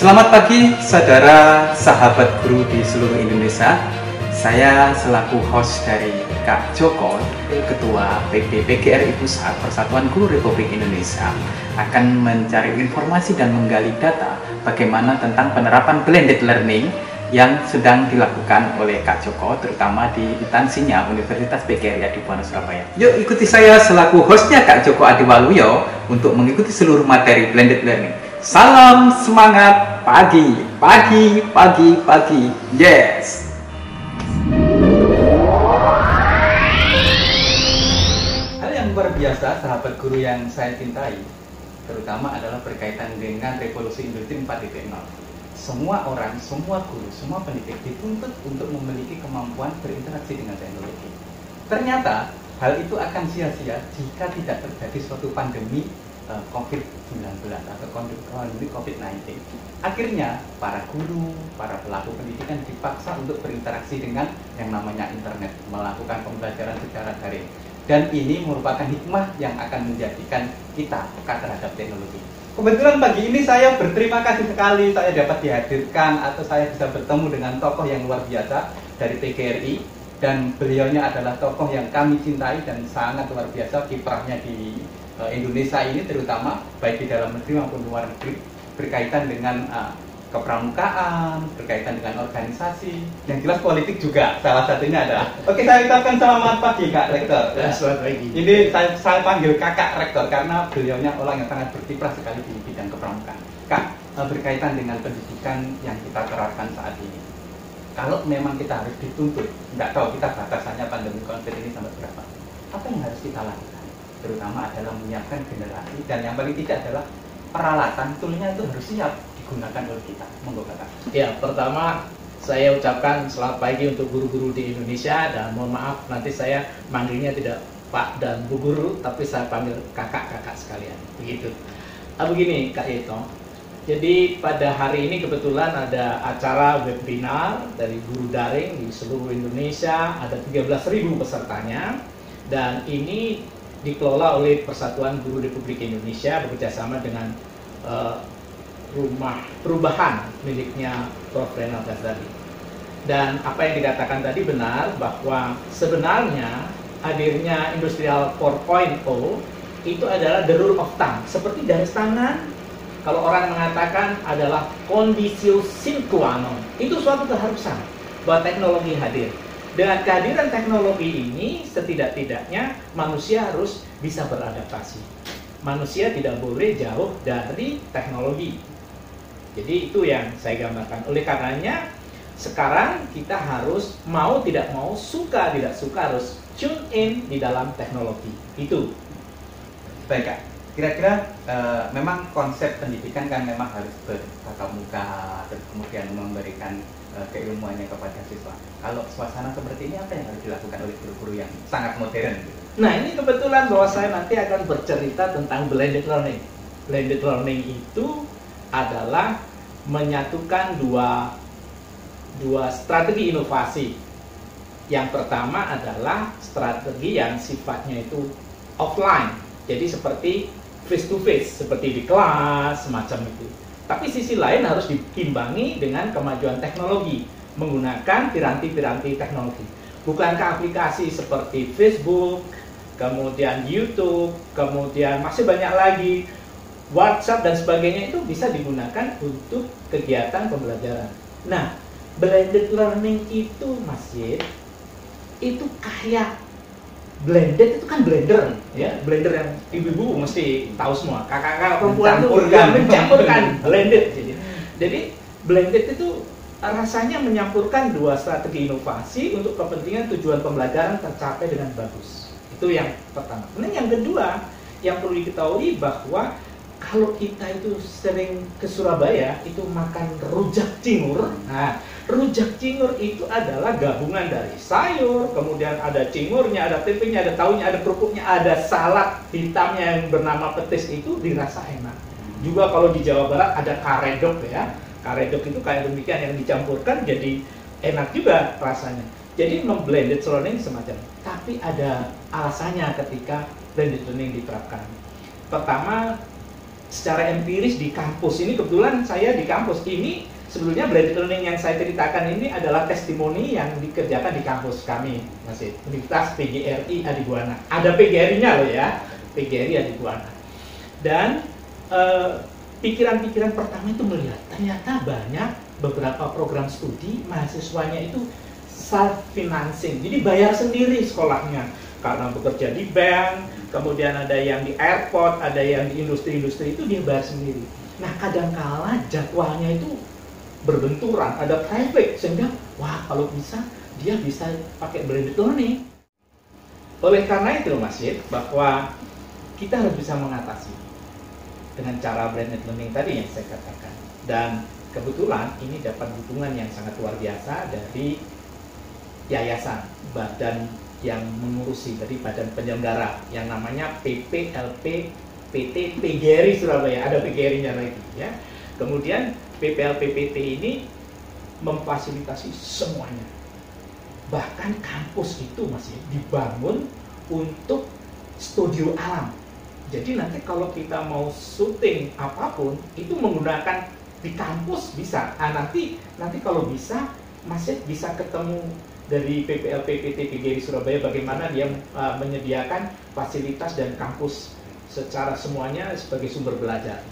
Selamat pagi saudara sahabat guru di seluruh Indonesia. Saya selaku host dari Kak Joko, Ketua PGRI Pusat Persatuan Guru Republik Indonesia, akan mencari informasi dan menggali data bagaimana tentang penerapan blended learning yang sedang dilakukan oleh Kak Joko, terutama di instansinya Universitas PGRI Adibuana Surabaya. Yuk ikuti saya selaku hostnya Kak Joko Adiwaluyo untuk mengikuti seluruh materi blended learning. Salam semangat pagi, pagi, pagi, pagi, yes! Hal yang luar biasa, sahabat guru yang saya cintai, terutama adalah berkaitan dengan revolusi industri 4.0. Semua orang, semua guru, semua pendidik dituntut untuk memiliki kemampuan berinteraksi dengan teknologi. Ternyata, hal itu akan sia-sia jika tidak terjadi suatu pandemi COVID-19 atau pandemi COVID-19. Akhirnya, para guru, para pelaku pendidikan dipaksa untuk berinteraksi dengan yang namanya internet, melakukan pembelajaran secara daring. Dan ini merupakan hikmah yang akan menjadikan kita peka terhadap teknologi. Kebetulan pagi ini saya berterima kasih sekali saya dapat dihadirkan atau saya bisa bertemu dengan tokoh yang luar biasa dari PGRI, dan beliaunya adalah tokoh yang kami cintai dan sangat luar biasa kiprahnya di Indonesia ini, terutama baik di dalam negeri maupun luar negeri, berkaitan dengan kepramukaan, berkaitan dengan organisasi, yang jelas politik juga salah satunya adalah. Oke, saya ucapkan selamat pagi Kak Rektor. Selamat pagi. Ini saya panggil Kakak Rektor karena beliaunya orang yang sangat berkiprah sekali di bidang kepramukaan. Kak, berkaitan dengan pendidikan yang kita terapkan saat ini, kalau memang kita harus dituntut, nggak tahu kita batasannya pandemi COVID ini sampai berapa, apa yang harus kita lakukan? Terutama adalah menyiapkan generasi, dan yang paling tidak adalah peralatan, toolnya itu harus siap digunakan oleh kita. Monggo Kakak. Ya, pertama saya ucapkan selamat pagi untuk guru-guru di Indonesia, dan mohon maaf nanti saya manggilnya tidak Pak dan Bu Guru, tapi saya panggil kakak-kakak sekalian. Begitu. Begini Kak Yeto, jadi pada hari ini kebetulan ada acara webinar dari guru daring di seluruh Indonesia, ada 13.000 pesertanya, dan ini dikelola oleh Persatuan Guru Republik Indonesia bekerjasama dengan Rumah Perubahan miliknya Prof. Renal Ghazali. Dan apa yang dikatakan tadi benar, bahwa sebenarnya hadirnya Industrial 4.0 itu adalah the rule of thumb, seperti garis tangan. Kalau orang mengatakan adalah conditio sine qua non, itu suatu keharusan bahwa teknologi hadir. Dengan kehadiran teknologi ini, setidak-tidaknya manusia harus bisa beradaptasi. Manusia tidak boleh jauh dari teknologi. Jadi itu yang saya gambarkan. Oleh karenanya, sekarang kita harus mau tidak mau, suka tidak suka, harus tune in di dalam teknologi. Itu. Baik Kak, kira-kira memang konsep pendidikan kan memang harus bertatap muka, terus kemudian memberikan keilmuannya kepada siswa. Kalau suasana seperti ini, apa yang harus dilakukan oleh guru-guru yang sangat modern? Nah, ini kebetulan bahwa saya nanti akan bercerita tentang blended learning. Blended learning itu adalah menyatukan dua strategi inovasi. Yang pertama adalah strategi yang sifatnya itu offline, jadi seperti face to face, seperti di kelas, semacam itu. Tapi sisi lain harus diimbangi dengan kemajuan teknologi, menggunakan piranti-piranti teknologi. Bukankah aplikasi seperti Facebook, kemudian YouTube, kemudian masih banyak lagi, WhatsApp dan sebagainya, itu bisa digunakan untuk kegiatan pembelajaran. Nah, blended learning itu Mas itu kayak blended itu kan blender, ya, blender yang ibu-ibu mesti tahu semua. Kakak-kakak perempuan itu mencampurkan blended. Jadi blended itu rasanya menyampurkan dua strategi inovasi untuk kepentingan tujuan pembelajaran tercapai dengan bagus. Itu yang pertama. Kemudian yang kedua, yang perlu diketahui bahwa kalau kita itu sering ke Surabaya itu makan rujak cingur. Nah, rujak cingur itu adalah gabungan dari sayur, kemudian ada cingurnya, ada tempenya, ada tahunya, ada kerupuknya, ada salad hitamnya yang bernama petis, itu dirasa enak. Juga kalau di Jawa Barat ada karedok, ya. Karedok itu kayak demikian yang dicampurkan jadi enak juga rasanya. Jadi blended learning semacam. Tapi ada alasannya ketika blended learning diterapkan. Pertama, secara empiris di kampus. Ini kebetulan saya di kampus ini, sebelumnya blended learning yang saya ceritakan ini adalah testimoni yang dikerjakan di kampus kami, masih Universitas PGRI Adibuana. Ada PGRI-nya loh ya, PGRI Adibuana. Dan pikiran-pikiran pertama itu melihat ternyata banyak beberapa program studi mahasiswanya itu self financing, jadi bayar sendiri sekolahnya karena bekerja di bank, kemudian ada yang di airport, ada yang di industri-industri, itu dia bayar sendiri. Nah kadangkala jadwalnya itu berbenturan, ada konflik, sehingga wah kalau bisa dia bisa pakai blended learning. Oleh karena itu Mas Yid, bahwa kita harus bisa mengatasi dengan cara blended learning tadi yang saya katakan. Dan kebetulan ini dapat dukungan yang sangat luar biasa dari yayasan, badan yang mengurusi, dari badan penyelenggara yang namanya PPLP PT PGRI Surabaya, ada PGRI-nya lagi ya. Kemudian PPLP PT ini memfasilitasi semuanya. Bahkan kampus itu masih dibangun untuk studio alam. Jadi nanti kalau kita mau syuting apapun itu menggunakan di kampus bisa. Nanti kalau bisa masih bisa ketemu dari PPLP PT PGRI Surabaya bagaimana dia menyediakan fasilitas dan kampus secara semuanya sebagai sumber belajar.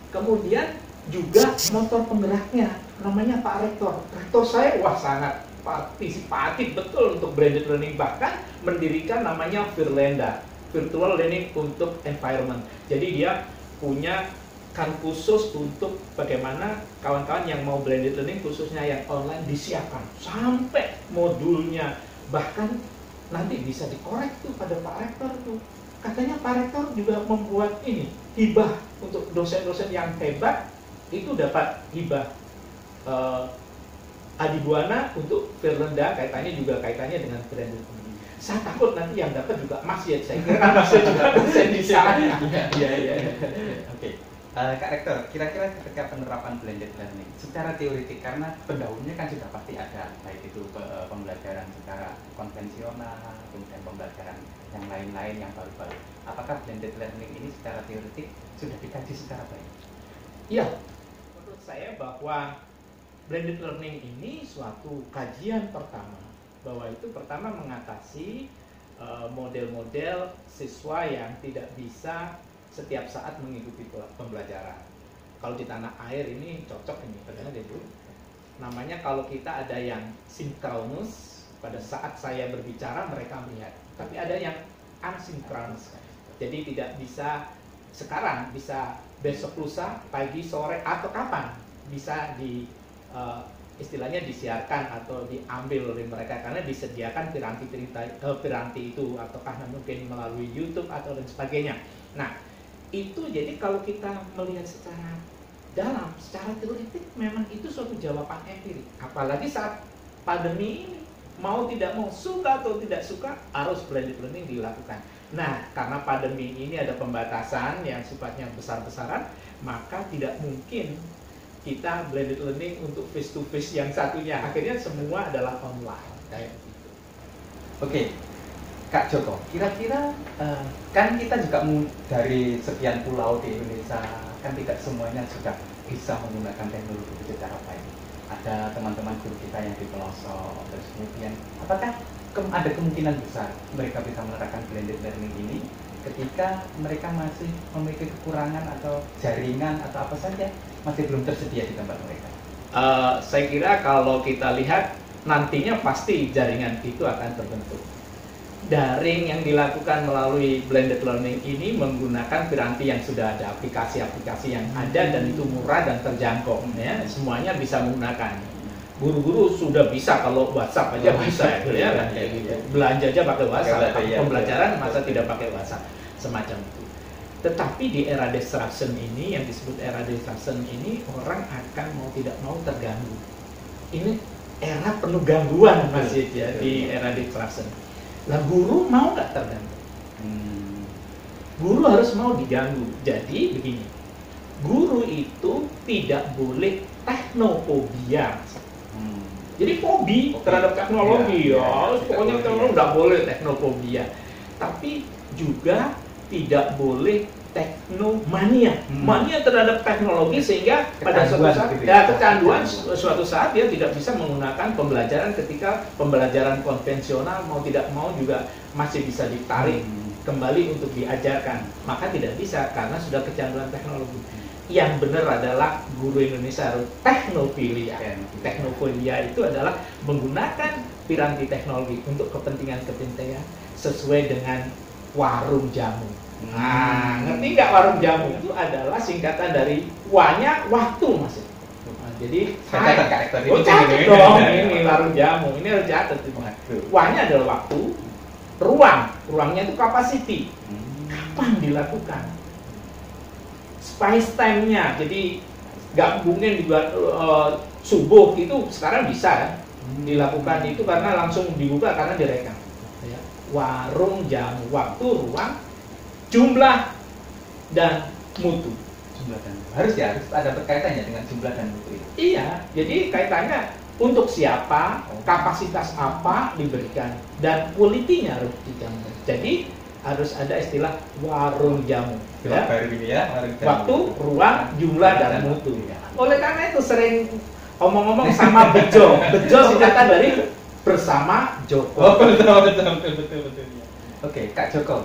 Kemudian juga motor penggeraknya namanya Pak Rektor. Rektor saya wah sangat partisipatif betul untuk blended learning, bahkan mendirikan namanya Virlenda, Virtual Learning untuk Environment. Jadi dia punya kan khusus untuk bagaimana kawan-kawan yang mau blended learning khususnya yang online disiapkan sampai modulnya, bahkan nanti bisa dikorek tuh pada Pak Rektor tuh. Katanya Pak Rektor juga membuat ini hibah untuk dosen-dosen yang hebat, itu dapat hibah Adibuana untuk Virlenda, kaitannya dengan blended learning. Saya takut nanti yang dapat juga Mas Yid, saya kira kan Mas Yid juga dosen di sana. Iya. Oke. Kak Rektor, kira-kira ketika penerapan blended learning secara teoretik, karena pendahulunya kan sudah pasti ada, baik itu pembelajaran secara konvensional, kemudian pembelajaran yang lain-lain yang baru-baru. Apakah blended learning ini secara teoretik sudah dikaji secara baik? Iya, menurut saya bahwa blended learning ini suatu kajian pertama, bahwa itu pertama mengatasi model-model siswa yang tidak bisa setiap saat mengikuti pembelajaran. Kalau di tanah air ini cocok ini, padahal dulu namanya kalau kita ada yang sinkronus, pada saat saya berbicara mereka melihat, tapi ada yang asinkronus, jadi tidak bisa sekarang, bisa besok lusa, pagi, sore, atau kapan bisa istilahnya disiarkan atau diambil oleh mereka karena disediakan piranti itu, ataukah mungkin melalui YouTube atau dan sebagainya. Nah itu jadi kalau kita melihat secara dalam, secara teoretik memang itu suatu jawaban empirik. Apalagi saat pandemi ini, mau tidak mau, suka atau tidak suka, harus blended learning dilakukan. Nah karena pandemi ini ada pembatasan yang sifatnya besar-besaran, maka tidak mungkin kita blended learning untuk face to face yang satunya. Akhirnya semua adalah online kayak gitu. Oke. Kak Joko, kira-kira kan kita juga dari sekian pulau di Indonesia, kan tidak semuanya sudah bisa menggunakan teknologi secara baik. Ada teman-teman guru kita yang di pelosok, terus kemudian apakah ada kemungkinan besar mereka bisa menerapkan blended learning ini ketika mereka masih memiliki kekurangan atau jaringan atau apa saja masih belum tersedia di tempat mereka? Saya kira kalau kita lihat nantinya pasti jaringan itu akan terbentuk. Daring yang dilakukan melalui blended learning ini menggunakan piranti yang sudah ada, aplikasi-aplikasi yang ada dan itu murah dan terjangkau ya, semuanya bisa menggunakan. Guru-guru sudah bisa, kalau WhatsApp aja bisa ya kan, kayak gitu. Belanja aja pakai WhatsApp, pembelajaran masa tidak pakai WhatsApp, semacam itu. Tetapi di era disruption ini, yang disebut era disruption ini, orang akan mau tidak mau terganggu. Ini era penuh gangguan masih ya di era disruption. Lah guru mau nggak terganggu? Guru harus mau diganggu. Jadi begini, guru itu tidak boleh teknofobia. Jadi fobi terhadap teknologi pokoknya teknologi nggak boleh teknofobia. Tapi juga tidak boleh teknomania, mania terhadap teknologi sehingga pada suatu saat gitu ya. kecanduan suatu saat dia tidak bisa menggunakan pembelajaran ketika pembelajaran konvensional mau tidak mau juga masih bisa ditarik kembali untuk diajarkan, maka tidak bisa karena sudah kecanduan teknologi. Yang benar adalah guru Indonesia harus teknofilia. Teknofilia itu adalah menggunakan piranti teknologi untuk kepentingan-kepentingan sesuai dengan warung jamu. Nah, ngerti nggak warung jamu? Itu adalah singkatan dari W-nya waktu, Mas. Nah, jadi karakter oh, catat dong, ini warung jamu, ini harus catat. W-nya adalah waktu, ruangnya itu capacity. Kapan dilakukan? Space time-nya, jadi nggak mungkin dibuat subuh itu sekarang bisa ya dilakukan itu karena langsung dibuka karena direkam. Ya. Warung jamu, waktu, ruang, jumlah dan mutu. Jumlah dan mutu. Harus ada berkaitannya dengan jumlah dan mutu itu. Iya, jadi kaitannya untuk siapa, kapasitas apa diberikan dan quality-nya harus dijamin. Jadi harus ada istilah warung jamu. Ya? Baru ini ya, warung jamu. Waktu, ruang, jumlah dan mutu. Oleh karena itu sering omong-omong sama bejo. Bejo singkatan dari bersama Joko. Betul. Oke, Kak Joko.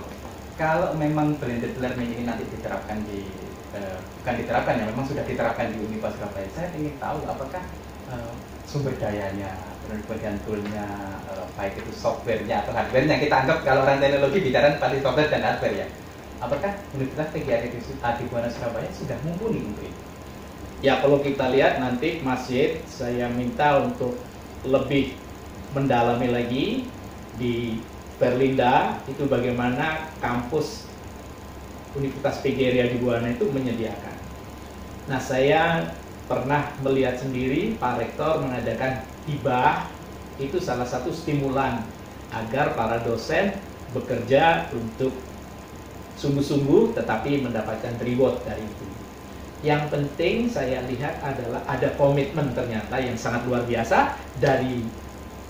Kalau memang blended learning ini nanti diterapkan bukan diterapkan ya, memang sudah diterapkan di Univers Surabaya, saya ingin tahu apakah sumber dayanya, kemudian toolnya, baik itu softwarenya atau hardwarenya, kita anggap kalau orang teknologi bicara pasti software dan hardware ya. Apakah Universitas PGRI di Buana Surabaya sudah mumpuni untuk itu? Ya, kalau kita lihat nanti Mas Yed, saya minta untuk lebih mendalami lagi di Perlinda itu bagaimana kampus Universitas PGRI di Buana itu menyediakan. Nah, saya pernah melihat sendiri Pak Rektor mengadakan hibah, itu salah satu stimulan agar para dosen bekerja untuk sungguh-sungguh tetapi mendapatkan reward dari itu. Yang penting saya lihat adalah ada komitmen ternyata yang sangat luar biasa dari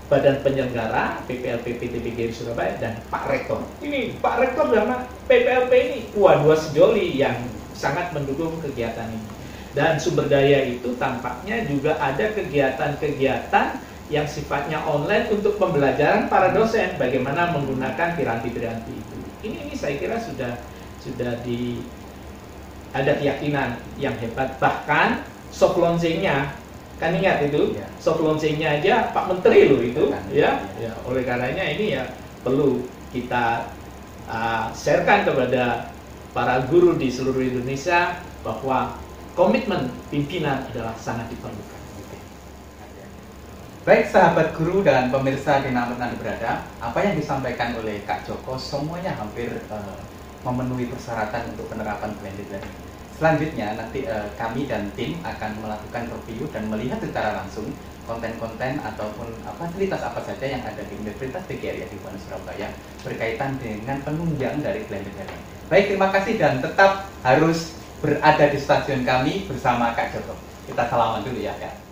Badan Penyelenggara PPLP PT PGRI Surabaya dan Pak Rektor. Ini Pak Rektor sama PPLP ini dua sejoli yang sangat mendukung kegiatan ini. Dan sumber daya itu tampaknya juga ada kegiatan-kegiatan yang sifatnya online untuk pembelajaran para dosen bagaimana menggunakan piranti-piranti itu. Ini saya kira sudah ada keyakinan yang hebat, bahkan soft launching-nya kan ingat itu, soft launching-nya aja Pak Menteri loh itu, ya. Oleh karenanya ini ya perlu kita sharekan kepada para guru di seluruh Indonesia bahwa komitmen pimpinan adalah sangat diperlukan. Baik sahabat guru dan pemirsa dimanapun Anda berada, apa yang disampaikan oleh Kak Joko semuanya hampir memenuhi persyaratan untuk penerapan blended learning. Selanjutnya nanti kami dan tim akan melakukan review dan melihat secara langsung konten-konten ataupun fasilitas apa saja yang ada di Universitas PGRI di Buana Surabaya berkaitan dengan penunjang dari blended learning. Baik, terima kasih dan tetap harus berada di stasiun kami bersama Kak Joko. Kita salaman dulu ya, Kak.